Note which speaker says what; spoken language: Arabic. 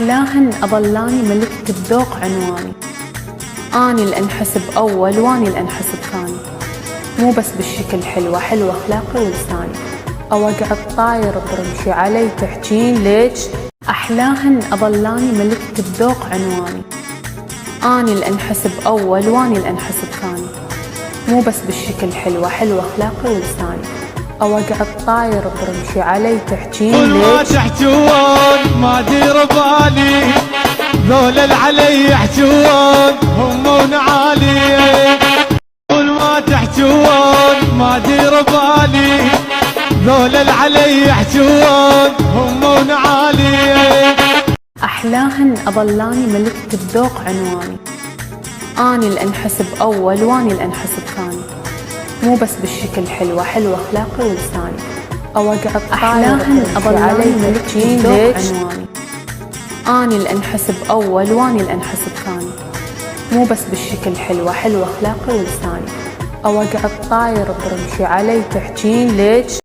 Speaker 1: أحلاهن أظلاني ملكة الذوق عنواني، أني الأنحسب أول واني الأنحسب ثاني، مو بس بالشكل حلوة أخلاقي ولساني، أو أقعد طاير برمشي علي تحجين ليش؟ أحلاهن أظلاني ملكة الذوق عنواني، أني الأنحسب أول واني الأنحسب ثاني، مو بس بالشكل حلوة أخلاقي ولساني، أو أقعد طاير برمشي علي تحجين
Speaker 2: كل ما تحجون ما دير بالي، ذول العلي يحجون هم ونعالي. كل ما تحجون ما دير بالي، ذول العلي يحجون هم ونعالي.
Speaker 1: أحلاهن أظلاني ملكة الذوق عنواني، أني الأنحسب أول واني الأنحسب ثاني، مو بس بالشكل حلوة أخلاقي ولساني، أو أقعد أحلاهن أظلاني ملكة الذوق عنواني، أني الأنحسب أول واني الأنحسب ثاني، مو بس بالشكل حلوة أخلاقي ولساني، أو أقعد طاير برمشي علي تحجين ليش؟